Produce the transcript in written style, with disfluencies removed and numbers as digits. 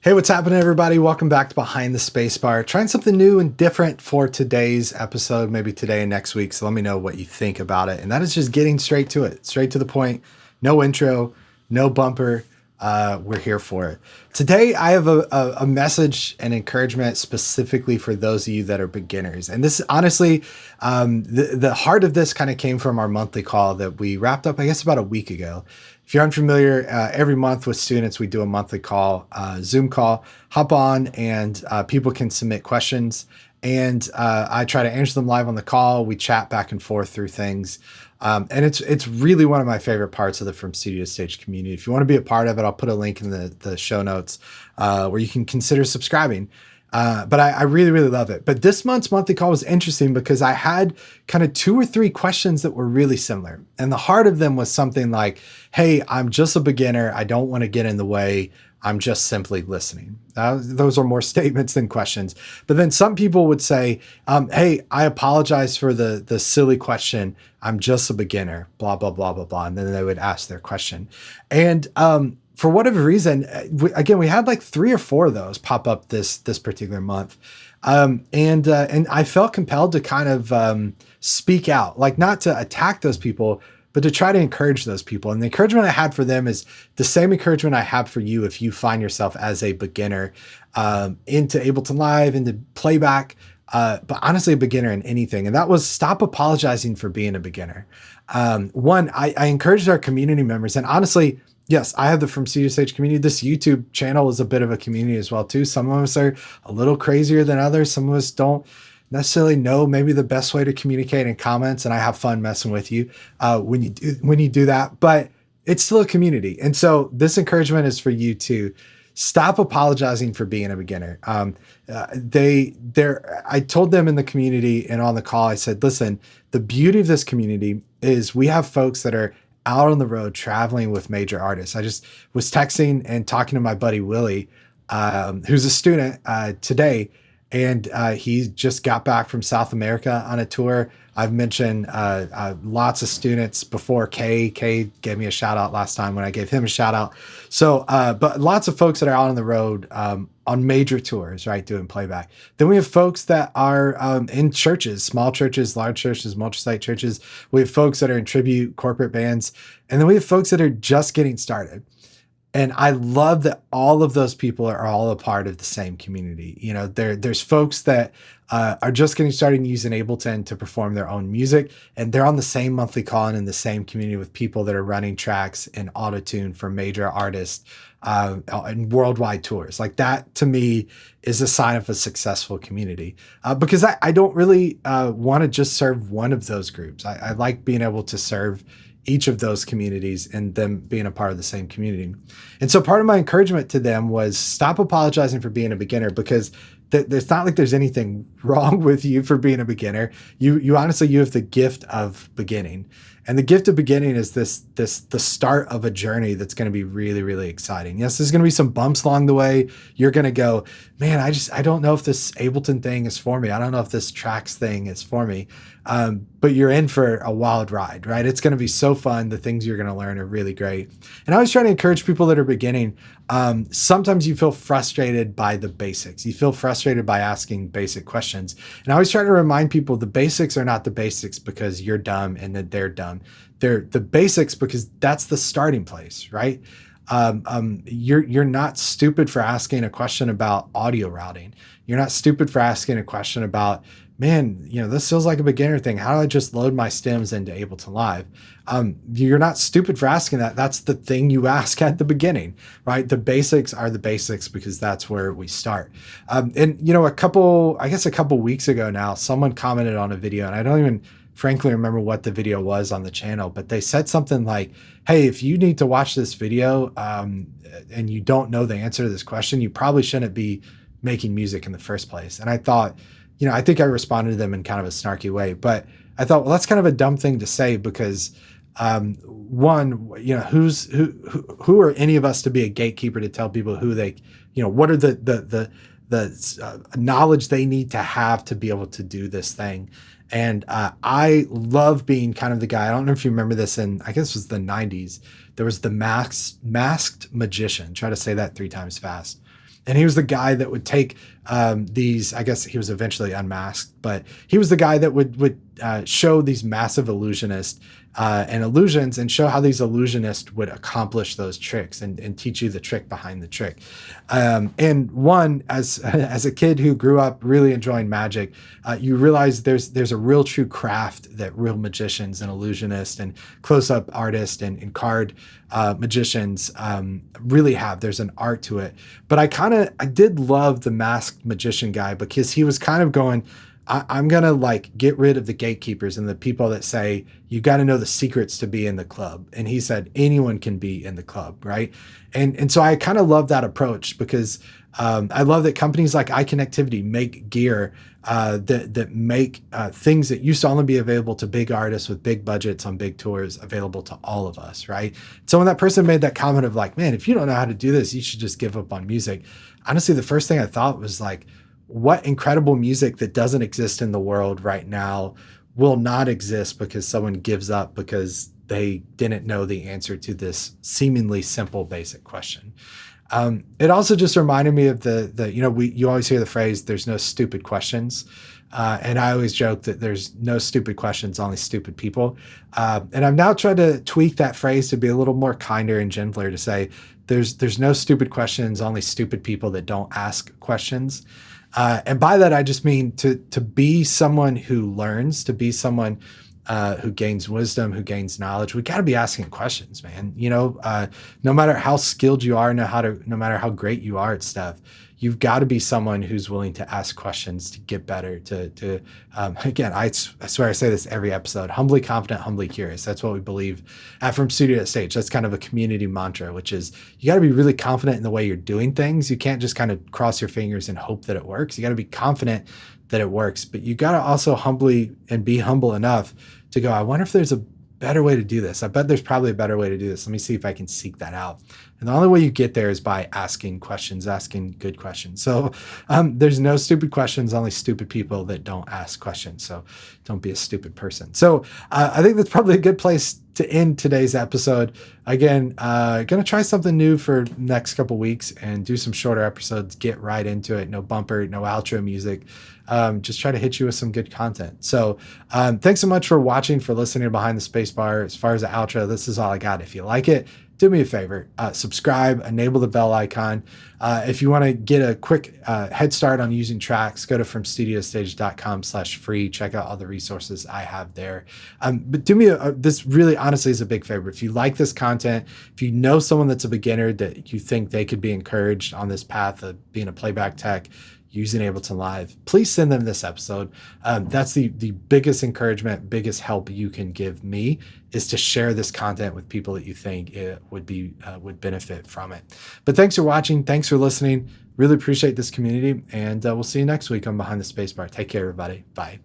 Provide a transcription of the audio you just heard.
Hey, what's happening, everybody? Welcome back to Behind the Spacebar. Trying something new and different for today's episode, maybe today and next week. So let me know what you think about it. And that is just getting straight to it, straight to the point. No intro, no bumper. We're here for it. Today, I have a message and encouragement specifically for those of you that are beginners. And this, honestly, the heart of this kind of came from our monthly call that we wrapped up, I guess, about a week ago. If you're unfamiliar, every month with students, we do a monthly call, Zoom call. Hop on and people can submit questions. And I try to answer them live on the call. We chat back and forth through things. And it's really one of my favorite parts of the From Studio to Stage community. If you want to be a part of it, I'll put a link in the show notes where you can consider subscribing. But I really, really love it. But this month's monthly call was interesting because I had kind of 2 or 3 questions that were really similar. And the heart of them was something like, hey, I'm just a beginner. I don't want to get in the way. I'm just simply listening. Those are more statements than questions. But then some people would say, hey, I apologize for the silly question. I'm just a beginner, blah, blah, blah, blah, blah. And then they would ask their question. And for whatever reason, we had like 3 or 4 of those pop up this particular month. And I felt compelled to kind of speak out, like not to attack those people, but to try to encourage those people. And the encouragement I had for them is the same encouragement I have for you if you find yourself as a beginner into Ableton Live, into playback, but honestly a beginner in anything. And that was stop apologizing for being a beginner. One, I encouraged our community members, and honestly, yes, I have the From Studio to Stage community. This YouTube channel is a bit of a community as well too. Some of us are a little crazier than others. Some of us don't necessarily know maybe the best way to communicate in comments, and I have fun messing with you when you do that, but it's still a community. And so this encouragement is for you to stop apologizing for being a beginner. I told them in the community and on the call, I said, listen, the beauty of this community is we have folks that are out on the road traveling with major artists. I just was texting and talking to my buddy Willie, who's a student today. And he just got back from South America on a tour. I've mentioned lots of students before. Kay gave me a shout out last time when I gave him a shout out. So, but lots of folks that are out on the road on major tours, right, doing playback. Then we have folks that are in churches, small churches, large churches, multi-site churches. We have folks that are in tribute, corporate bands. And then we have folks that are just getting started. And I love that all of those people are all a part of the same community. You know, there's folks that are just getting started using Ableton to perform their own music, and they're on the same monthly call and in the same community with people that are running tracks in Autotune for major artists and worldwide tours. Like that, to me, is a sign of a successful community because I don't really want to just serve one of those groups. I like being able to serve each of those communities and them being a part of the same community. And so part of my encouragement to them was stop apologizing for being a beginner, because it's not like there's anything wrong with you for being a beginner. You honestly, you have the gift of beginning. And the gift of beginning is the start of a journey that's going to be really, really exciting. Yes, there's going to be some bumps along the way. You're going to go, man, I don't know if this Ableton thing is for me. I don't know if this tracks thing is for me. But you're in for a wild ride, right? It's going to be so fun. The things you're going to learn are really great. And I always try to encourage people that are beginning. Sometimes you feel frustrated by the basics. You feel frustrated by asking basic questions. And I always try to remind people the basics are not the basics because you're dumb and that they're dumb. They're the basics because that's the starting place, right? You're not stupid for asking a question about audio routing. You're not stupid for asking a question about, man, you know, this feels like a beginner thing. How do I just load my stems into Ableton Live? You're not stupid for asking that. That's the thing you ask at the beginning, right? The basics are the basics because that's where we start. And you know, a couple weeks ago now, someone commented on a video, and I don't even frankly remember what the video was on the channel, but they said something like, hey, if you need to watch this video and you don't know the answer to this question, you probably shouldn't be making music in the first place. And I thought, you know, I think I responded to them in kind of a snarky way, but I thought, well, that's kind of a dumb thing to say because one, you know, who are any of us to be a gatekeeper to tell people who they, you know, what are the knowledge they need to have to be able to do this thing. And I love being kind of the guy. I don't know if you remember this in, I guess it was the 90s. There was the masked magician. Try to say that 3 times fast. And he was the guy that would take these, I guess he was eventually unmasked, but he was the guy that would show these massive illusionists and illusions and show how these illusionists would accomplish those tricks and teach you the trick behind the trick. And one, as a kid who grew up really enjoying magic, you realize there's a real true craft that real magicians and illusionists and close-up artists and card magicians really have. There's an art to it. But I did love the masked magician guy because he was kind of going, I'm going to like get rid of the gatekeepers and the people that say, you got to know the secrets to be in the club. And he said, anyone can be in the club. Right. And so I kind of love that approach because I love that companies like iConnectivity make gear that make things that used to only be available to big artists with big budgets on big tours available to all of us. Right. So when that person made that comment of like, man, if you don't know how to do this, you should just give up on music. Honestly, the first thing I thought was like, what incredible music that doesn't exist in the world right now will not exist because someone gives up because they didn't know the answer to this seemingly simple, basic question. It also just reminded me of you always hear the phrase, there's no stupid questions. And I always joke that there's no stupid questions, only stupid people. And I've now tried to tweak that phrase to be a little more kinder and gentler to say, there's no stupid questions, only stupid people that don't ask questions. And by that, I just mean to be someone who learns, to be someone who gains wisdom, who gains knowledge. We got to be asking questions, man. No matter how skilled you are, no matter how great you are at stuff, you've got to be someone who's willing to ask questions to get better. Again, I swear I say this every episode: humbly confident, humbly curious. That's what we believe at From Studio to Stage. That's kind of a community mantra, which is you got to be really confident in the way you're doing things. You can't just kind of cross your fingers and hope that it works. You got to be confident that it works, but you got to also humbly and be humble enough to go, I wonder if there's a better way to do this. I bet there's probably a better way to do this. Let me see if I can seek that out. And the only way you get there is by asking questions, asking good questions. So there's no stupid questions, only stupid people that don't ask questions. So don't be a stupid person. So I think that's probably a good place to end today's episode. Again, going to try something new for next couple weeks and do some shorter episodes, get right into it. No bumper, no outro music. Just try to hit you with some good content. So thanks so much for watching, for listening to Behind the Spacebar. As far as the outro, this is all I got. If you like it, do me a favor, subscribe, enable the bell icon. If you want to get a quick head start on using tracks, go to FromStudioToStage.com/free. Check out all the resources I have there. But do me this really honestly is a big favor. If you like this content, if you know someone that's a beginner that you think they could be encouraged on this path of being a playback tech, using Ableton Live, please send them this episode. That's the biggest encouragement, biggest help you can give me is to share this content with people that you think it would benefit from it. But thanks for watching. Thanks for listening. Really appreciate this community. And we'll see you next week on Behind the Spacebar. Take care, everybody. Bye.